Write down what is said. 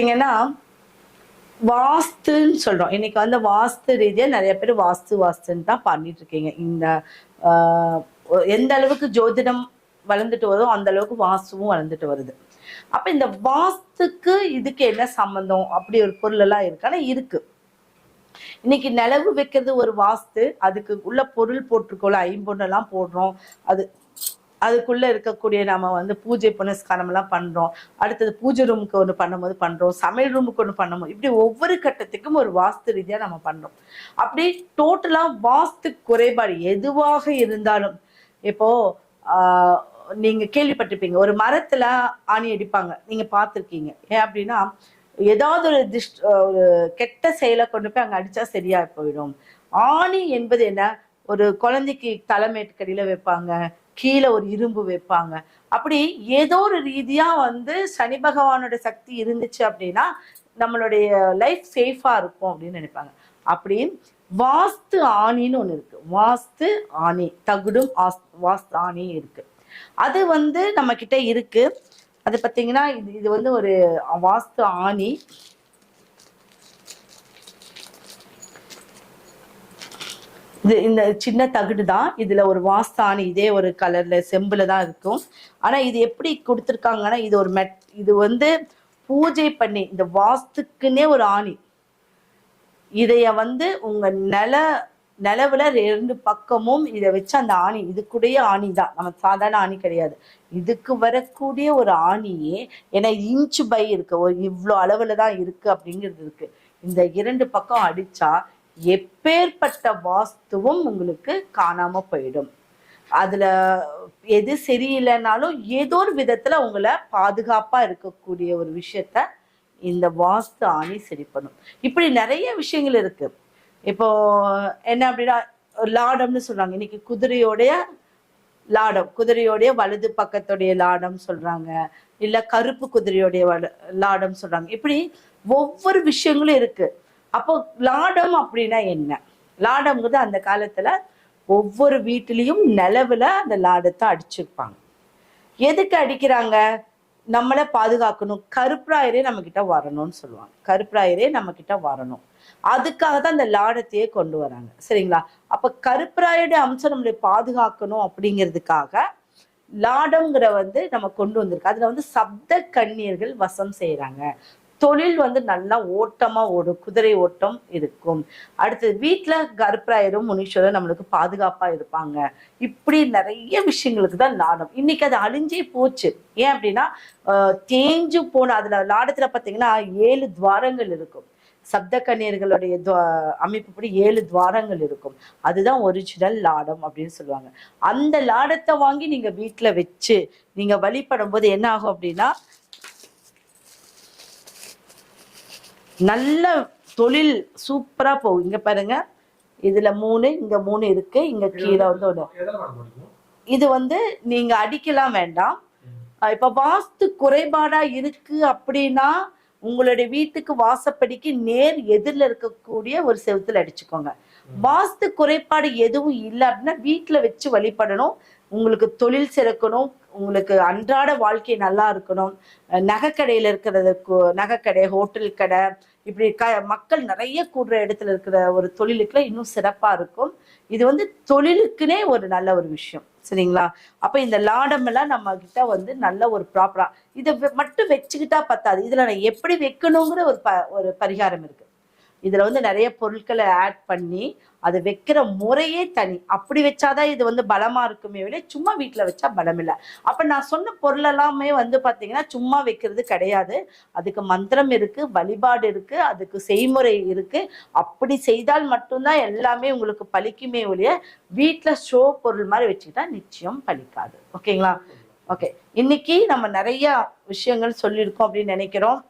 பார்த்தீங்கன்னா வாஸ்துன்னு சொல்றோம். இன்னைக்கு வந்து வாஸ்து ரீதியா நிறைய பேர் வாஸ்துன்னு தான் பண்ணிட்டு இருக்கீங்க. இந்த எந்த அளவுக்கு ஜோதிடம் வளர்ந்துட்டு வருதோ அந்த அளவுக்கு வாஸ்துவும் வளர்ந்துட்டு வருது. அப்ப இந்த வாஸ்துக்கு இதுக்கு என்ன சம்பந்தம் அப்படி ஒரு பொருள் எல்லாம் இருக்கு. ஆனா இருக்கு. இன்னைக்கு நிலவு வைக்கிறது ஒரு வாஸ்து. அதுக்கு உள்ள பொருள் போட்டிருக்கோம்ல, ஐம்பொன்னெல்லாம் போடுறோம். அதுக்குள்ள இருக்கக்கூடிய நம்ம வந்து பூஜை புனஸ்காரம் எல்லாம் பண்றோம். அடுத்தது பூஜை ரூமுக்கு ஒன்று பண்ணும்போது பண்றோம், சமையல் ரூமுக்கு ஒன்று பண்ணும்போது, இப்படி ஒவ்வொரு கட்டத்துக்கும் ஒரு வாஸ்து ரீதியா நம்ம பண்றோம். அப்படி டோட்டலா வாஸ்து குறைபாடு எதுவாக இருந்தாலும், இப்போ நீங்க கேள்விப்பட்டிருப்பீங்க, ஒரு மரத்துல ஆணி அடிப்பாங்க, நீங்க பார்த்துருக்கீங்க. ஏன் அப்படின்னா ஏதாவது ஒரு கெட்ட செயலை கொண்டு போய் அங்க அடிச்சா சரியா போயிடும். ஆணி என்பது என்ன, ஒரு குழந்தைக்கு தலைமேட்டுக்கடியில வைப்பாங்க, கீழே ஒரு இரும்பு வைப்பாங்க. அப்படி ஏதோ ஒரு ரீதியா வந்து சனி பகவானோட சக்தி இருந்துச்சு அப்படின்னா நம்மளுடைய லைஃப் சேஃபா இருக்கும் அப்படின்னு நினைப்பாங்க. அப்படி வாஸ்து ஆணின்னு ஒண்ணு இருக்கு. வாஸ்து ஆணி, தகுடும் வாஸ்து ஆணி இருக்கு. அது வந்து நம்ம கிட்ட இருக்கு. அது பார்த்தீங்கன்னா இது வந்து ஒரு வாஸ்து ஆணி. இது இந்த சின்ன தகுடு தான். இதுல ஒரு வாஸ்து ஆணி இதே ஒரு கலர்ல செம்புல தான் இருக்கும். ஆனா இது எப்படி கொடுத்துருக்காங்கன்னா, இது ஒரு இது வந்து பூஜை பண்ணி இந்த வாஸ்துக்குன்னே ஒரு ஆணி. இதைய வந்து உங்க நிலவுல 2 பக்கமும் இதை வச்சு அந்த ஆணி, இதுக்குடைய ஆணி தான், நம்ம சாதாரண ஆணி கிடையாது. இதுக்கு வரக்கூடிய ஒரு ஆணியே, ஏன்னா இன்ச்சு பை இருக்கு, ஒரு இவ்வளோ அளவுல தான் இருக்கு அப்படிங்கிறது இருக்கு. இந்த 2 பக்கம் அடிச்சா எப்பேற்பட்ட வாஸ்துவும் உங்களுக்கு காணாம போயிடும். அதுல எது சரியில்லைனாலும் ஏதோ ஒரு விதத்துல உங்களை பாதுகாப்பா இருக்கக்கூடிய ஒரு விஷயத்த இந்த வாஸ்து ஆணி சரி பண்ணும். இப்படி நிறைய விஷயங்கள் இருக்கு. இப்போ என்ன அப்படின்னா, லாடம்னு சொல்றாங்க. இன்னைக்கு குதிரையோடைய லாடம், குதிரையோடைய வலது பக்கத்துடைய லாடம் சொல்றாங்க, இல்ல கருப்பு குதிரையோடைய லாடம் சொல்றாங்க. இப்படி ஒவ்வொரு விஷயங்களும் இருக்கு. அப்போ லாடம் அப்படின்னா என்ன? லாடம்ங்கிறது அந்த காலத்துல ஒவ்வொரு வீட்டிலையும் நிலவுல அந்த லாடத்தை அடிச்சிருப்பாங்க. எதுக்கு அடிக்கிறாங்க? நம்மளை பாதுகாக்கணும். கருப்பராயரே நம்ம கிட்ட வரணும்னு சொல்லுவாங்க. கருப்பராயரே நம்ம கிட்ட வரணும், அதுக்காக தான் அந்த லாடத்தையே கொண்டு வராங்க. சரிங்களா? அப்ப கருப்பராயருடைய அம்சம் நம்மளை பாதுகாக்கணும் அப்படிங்கிறதுக்காக லாடம்ங்கிற வந்து நம்ம கொண்டு வந்திருக்கு. அதுல வந்து சப்த கன்னியர்கள் வசம் செய்யறாங்க. தொழில் வந்து நல்லா ஓட்டமா ஓடும், குதிரை ஓட்டம் இருக்கும். அடுத்தது வீட்டுல கருப்பராயரும் முனீஸ்வரரும் நம்மளுக்கு பாதுகாப்பா இருப்பாங்க. இப்படி நிறைய விஷயங்களுக்கு தான் லாடம். இன்னைக்கு அது அழிஞ்சே போச்சு. ஏன் அப்படின்னா தேஞ்சு போன அதுல லாடத்துல பாத்தீங்கன்னா 7 துவாரங்கள் இருக்கும். சப்த கன்னியர்களுடைய அமைப்புப்படி 7 துவாரங்கள் இருக்கும். அதுதான் ஒரிஜினல் லாடம் அப்படின்னு சொல்லுவாங்க. அந்த லாடத்தை வாங்கி நீங்க வீட்டுல வச்சு நீங்க வழிபடும் போது என்ன ஆகும் அப்படின்னா, நல்ல தொழில் சூப்பரா போகும். இங்க பாருங்க, இதுல 3, இங்க 3 இருக்கு, இங்க கீழே வந்து 1. இது வந்து நீங்க அடிக்கலாம் வேண்டாம். இப்ப வாஸ்து குறைபாடா இருக்கு அப்படின்னா உங்களுடைய வீட்டுக்கு வாசப்படிக்கு நேர் எதிரில் இருக்கக்கூடிய ஒரு செவுத்துல அடிச்சுக்கோங்க. வாஸ்து குறைபாடு எதுவும் இல்லை அப்படின்னா வீட்டுல வச்சு வழிபடணும். உங்களுக்கு தொழில் சிறக்கணும், உங்களுக்கு அன்றாட வாழ்க்கை நல்லா இருக்கணும். நகைக்கடையில இருக்கிறதுக்கு, நகைக்கடை, ஹோட்டல் கடை, இப்படி மக்கள் நிறைய கூடுற இடத்துல இருக்கிற ஒரு தொழிலுக்குலாம் இன்னும் சிறப்பா இருக்கும். இது வந்து தொழிலுக்குன்னே ஒரு நல்ல ஒரு விஷயம். சரிங்களா? அப்ப இந்த லாடம் எல்லாம் நம்ம கிட்ட வந்து நல்ல ஒரு ப்ராப்பரா இதை மட்டும் வச்சுக்கிட்டா பத்தாது. இதுல நான் எப்படி வைக்கணுங்கிற ஒரு பரிகாரம் இருக்கு. இதுல வந்து நிறைய பொருட்களை ஆட் பண்ணி அதை வைக்கிற முறையே தனி. அப்படி வச்சாதான் இது வந்து பலமா இருக்குமே விட சும்மா வீட்டுல வச்சா பலம் இல்லை. அப்ப நான் சொன்ன பொருள் எல்லாமே வந்து பாத்தீங்கன்னா சும்மா வைக்கிறது கிடையாது. அதுக்கு மந்திரம் இருக்கு, வழிபாடு இருக்கு, அதுக்கு செய்முறை இருக்கு. அப்படி செய்தால் மட்டும்தான் எல்லாமே உங்களுக்கு பலிக்குமே ஒழிய வீட்டுல ஷோ பொருள் மாதிரி வச்சுக்கிட்டா நிச்சயம் பலிக்காது. ஓகேங்களா? ஓகே, இன்னைக்கு நம்ம நிறைய விஷயங்கள் சொல்லியிருக்கோம் அப்படின்னு நினைக்கிறோம்.